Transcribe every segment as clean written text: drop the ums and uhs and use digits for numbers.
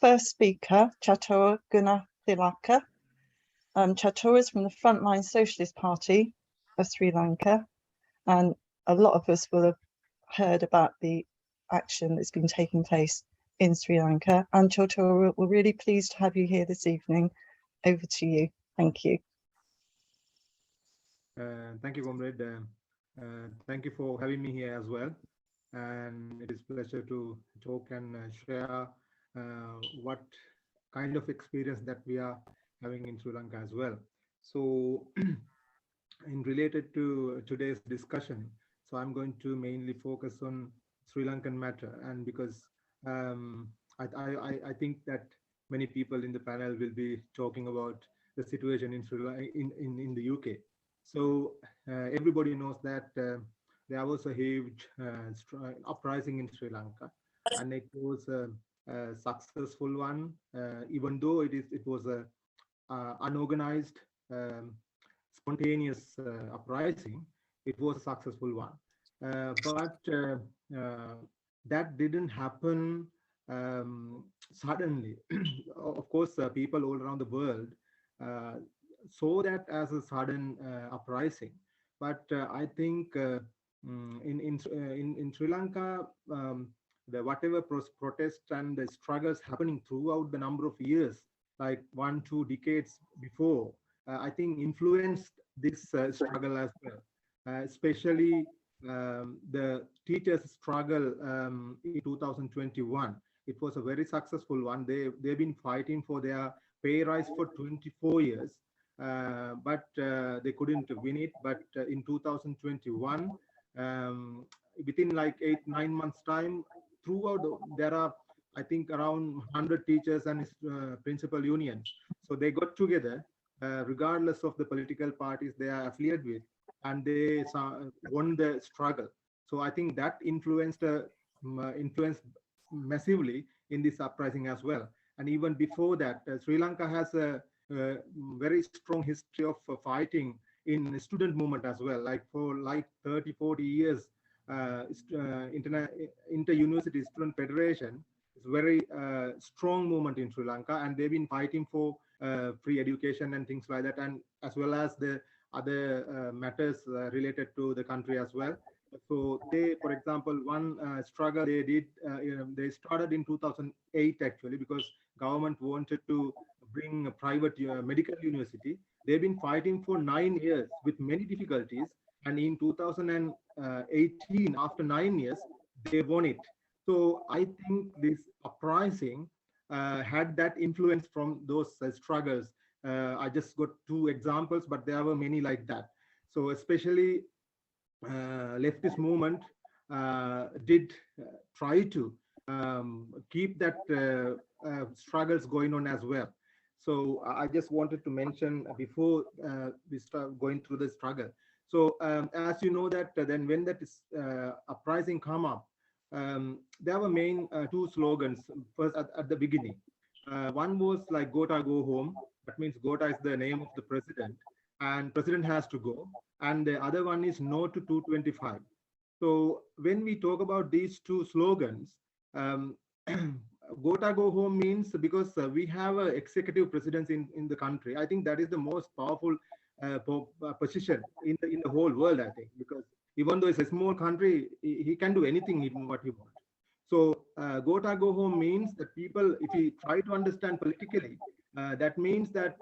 first speaker, Chathura Gunathilaka. Chathura is from the Frontline Socialist Party of Sri Lanka, and a lot of us will have heard about the action that's been taking place in Sri Lanka. And Chathura, we're really pleased to have you here this evening. Over to you. Thank you. Thank you, Comrade. Thank you for having me here as well. And it is a pleasure to talk and share what kind of experience that we are having in Sri Lanka as well. So in related to today's discussion, so I'm going to mainly focus on Sri Lankan matter, and because I think that many people in the panel will be talking about the situation in Sri Lanka, in the UK. So everybody knows that there was a huge uprising in Sri Lanka, and it was a successful one, even though it was a unorganized, spontaneous uprising. It was a successful one, but that didn't happen suddenly. Of course, people all around the world saw that as a sudden uprising, but I think in Sri Lanka, the whatever protests and the struggles happening throughout the number of years, like 1-2 decades before, I think influenced this struggle as well, especially the teachers' struggle in 2021. It was a very successful one. They've been fighting for their pay rise for 24 years, but they couldn't win it. But in 2021, within like 8-9 months time, throughout there are, I think, around 100 teachers and principal unions. So they got together, regardless of the political parties they are affiliated with, and they won the struggle. So I think that influenced massively in this uprising as well. And even before that, Sri Lanka has a very strong history of fighting in student movement as well. Like for like 30-40 years, inter-university student federation is very strong movement in Sri Lanka, and they've been fighting for free education and things like that, and as well as the other matters related to the country as well. So they, for example, one struggle they did, they started in 2008 actually, because government wanted to bring a private medical university. They've been fighting for 9 years with many difficulties, and in 2018, after 9 years, they won it. So I think this uprising had that influence from those struggles. I just got 2 examples, but there were many like that. So especially leftist movement did try to keep that struggles going on as well. So I just wanted to mention before we start going through the struggle. So as you know that then when that uprising come up, there were main 2 slogans first at the beginning. One was like Gota go home. That means Gota is the name of the president, and president has to go. And the other one is no to 225. So when we talk about these 2 slogans, Gota go home means because we have an executive presidency in the country. I think that is the most powerful position in the whole world, I think, because even though it's a small country, he can do anything in what he wants. So Gota go home means that people, if you try to understand politically, that means that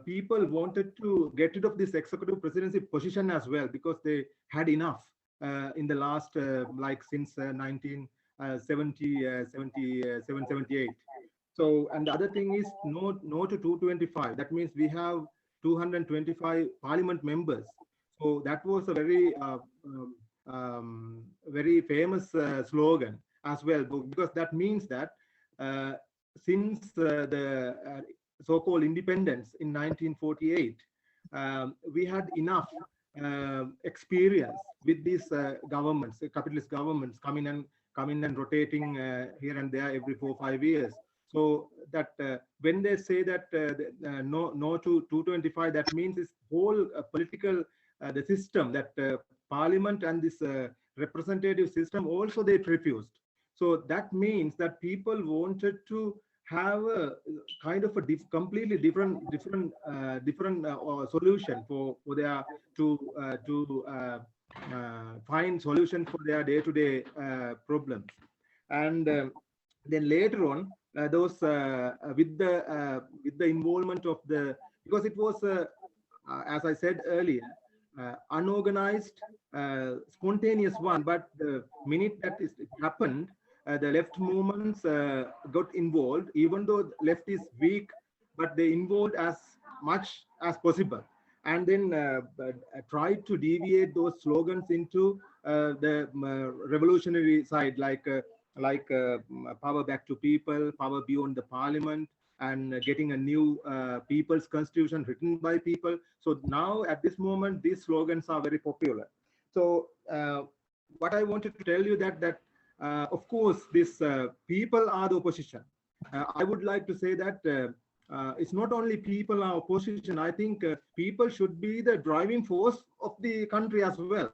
people wanted to get rid of this executive presidency position as well, because they had enough in the last, like since 78. So, and the other thing is no to 225. That means we have 225 parliament members. So that was a very, very famous slogan as well, because that means that since the so-called independence in 1948, we had enough experience with these governments, capitalist governments coming and rotating here and there every 4-5 years. So that when they say that no to 225, that means this whole political the system, that parliament and this representative system also they refused. So that means that people wanted to have a kind of a completely different solution for their to find solution for their day-to-day problems. And then later on, those with the involvement of the, because it was as I said earlier, unorganized, spontaneous one. But the minute that it happened, the left movements got involved, even though the left is weak, but they involved as much as possible. And then tried to deviate those slogans into the revolutionary side, like power back to people, power beyond the parliament, and getting a new people's constitution written by people. So now at this moment, these slogans are very popular. So what I wanted to tell you that of course, these people are the opposition. I would like to say that it's not only people are opposition. I think people should be the driving force of the country as well.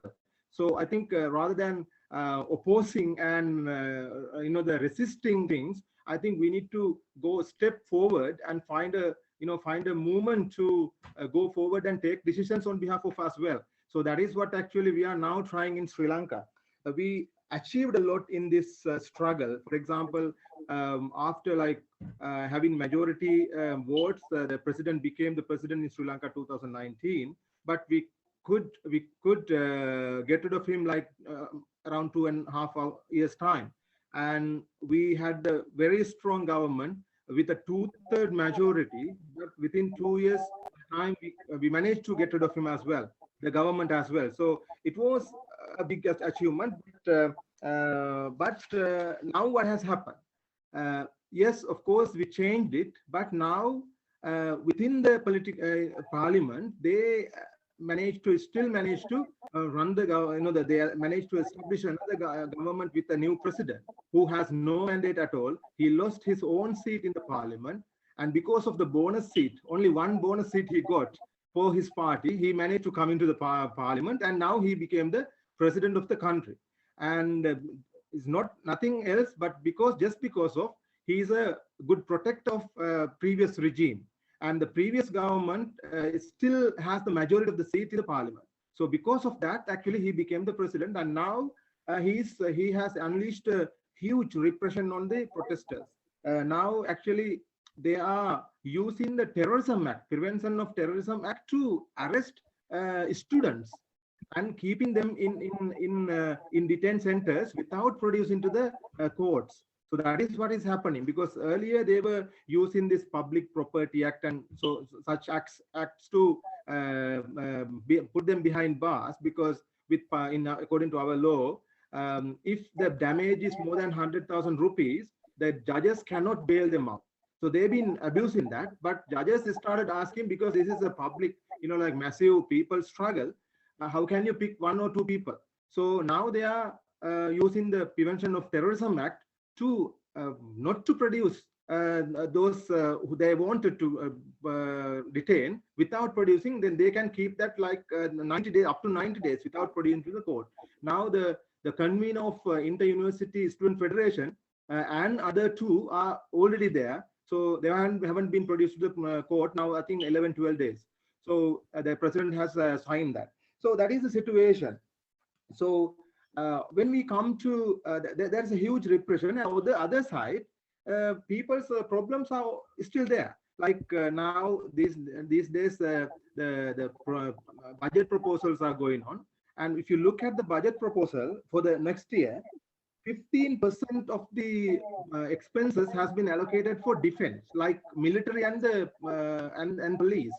So I think rather than opposing and the resisting things, I think we need to go a step forward and find a movement to go forward and take decisions on behalf of us well. So that is what actually we are now trying in Sri Lanka. We achieved a lot in this struggle. For example, after having majority votes, the president became the president in Sri Lanka 2019. But we could get rid of him around 2.5 years time, and we had a very strong government with a 2/3 majority. But within 2 years time, we managed to get rid of him as well, the government as well. So it was a big achievement. But now what has happened? Yes, of course, we changed it, but now within the political parliament, they still managed to run the they managed to establish another government with a new president who has no mandate at all. He lost his own seat in the parliament, and because of the bonus seat, only one bonus seat he got for his party, he managed to come into the parliament, and now he became the president of the country. And it's not nothing else but just because of he is a good protector of previous regime, and the previous government still has the majority of the seat in the parliament. So because of that, actually he became the president, and now he has unleashed a huge repression on the protesters. Now actually they are using the Terrorism Act, Prevention of Terrorism Act, to arrest students and keeping them in detention centers without producing to the courts. So that is what is happening, because earlier they were using this Public Property Act and so such acts to put them behind bars, because according to our law, if the damage is more than 100,000 rupees, the judges cannot bail them out. So they've been abusing that, but judges started asking, because this is a public, massive people struggle, how can you pick 1 or 2 people? So now they are using the Prevention of Terrorism Act to not to produce those who they wanted to detain without producing. Then they can keep that 90 days, up to 90 days without producing to the court. Now the convener of Inter-University Student Federation and other 2 are already there. So they haven't been produced to the court now, I think 11-12 days. So the president has signed that. So that is the situation. So when we come to there's a huge repression, and on the other side, people's problems are still there. Now these days, the budget proposals are going on, and if you look at the budget proposal for the next year, 15% of the expenses has been allocated for defense, like military and the and police.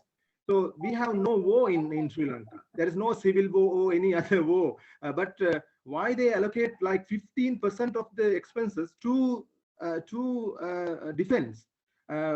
So we have no war in Sri Lanka. There is no civil war or any other war. But why they allocate 15% of the expenses to defense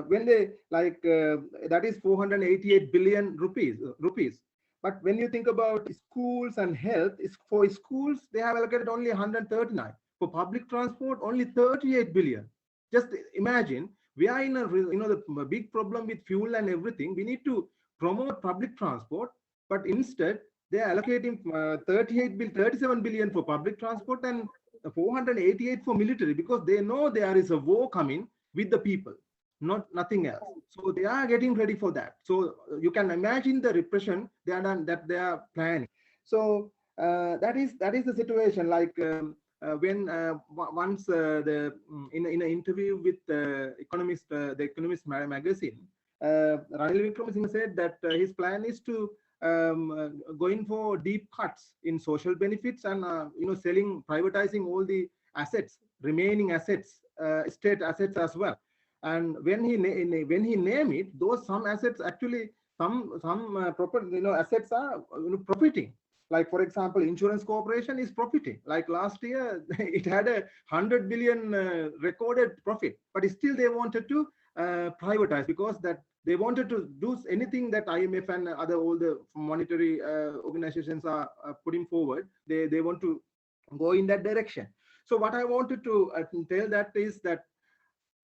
when they that is 488 billion rupees. But when you think about schools and health, for schools they have allocated only 139. For public transport, only 38 billion. Just imagine, we are in a the big problem with fuel and everything. We need to promote public transport, but instead they are allocating 37 billion for public transport and 488 for military, because they know there is a war coming with the people. nothing else. So they are getting ready for that. So you can imagine the repression that they are planning. So that is the situation. Like when once in an interview with the Economist magazine, Ranil Wickremesinghe said that his plan is to going for deep cuts in social benefits and privatizing all the assets, remaining assets, state assets as well. And when he name it, those some assets actually some property assets are profiting. Like for example, insurance corporation is profiting. Like last year, it had 100 billion recorded profit, but still they wanted to privatize because that they wanted to do anything that IMF and all the monetary organizations are putting forward. They want to go in that direction. So what I wanted to tell that is that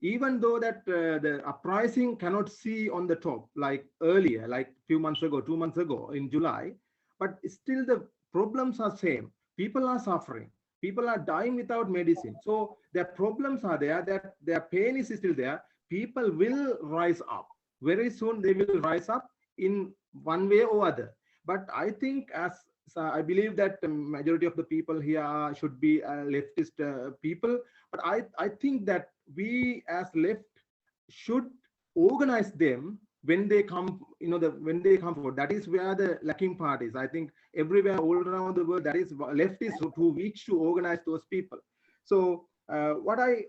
even though that the uprising cannot see on the top like earlier, like few months ago, 2 months ago in July, but still the problems are same. People are suffering. People are dying without medicine. So their problems are there, that their pain is still there. People will rise up. Very soon they will rise up in one way or other. But I think I believe that the majority of the people here should be leftist people. But I think that we as left should organize them when they come, when they come forward. That is where the lacking part is. I think everywhere all around the world, that is left is too weak to organize those people. So what I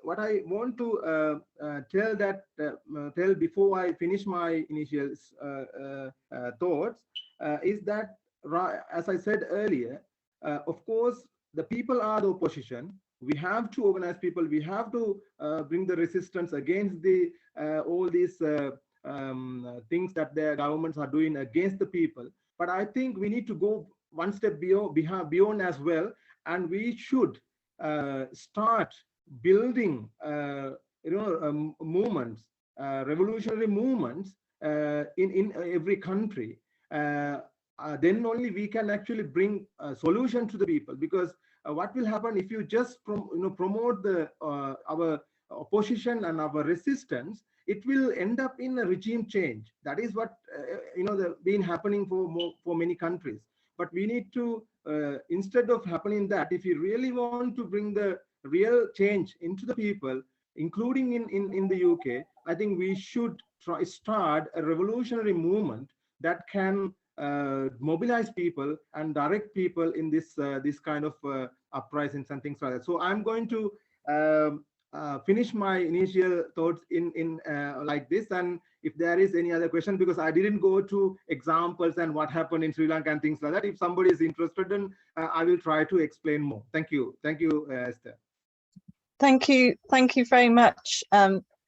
want to tell before I finish my initial thoughts is that, as I said earlier, of course, the people are the opposition. We have to organize people. We have to bring the resistance against the all these things that their governments are doing against the people. But I think we need to go one step beyond as well, and we should start building, movements, revolutionary movements in every country. Then only we can actually bring a solution to the people. Because what will happen if you just promote the our opposition and our resistance, it will end up in a regime change. That is what been happening for many countries. But we need to instead of happening that, if you really want to bring the real change into the people, including in the UK, I think we should start a revolutionary movement that can mobilize people and direct people in this kind of uprisings and things like that. So I'm going to finish my initial thoughts in like this, and if there is any other question, because I didn't go to examples and what happened in Sri Lanka and things like that. If somebody is interested, then I will try to explain more. Thank you, Esther. Thank you very much,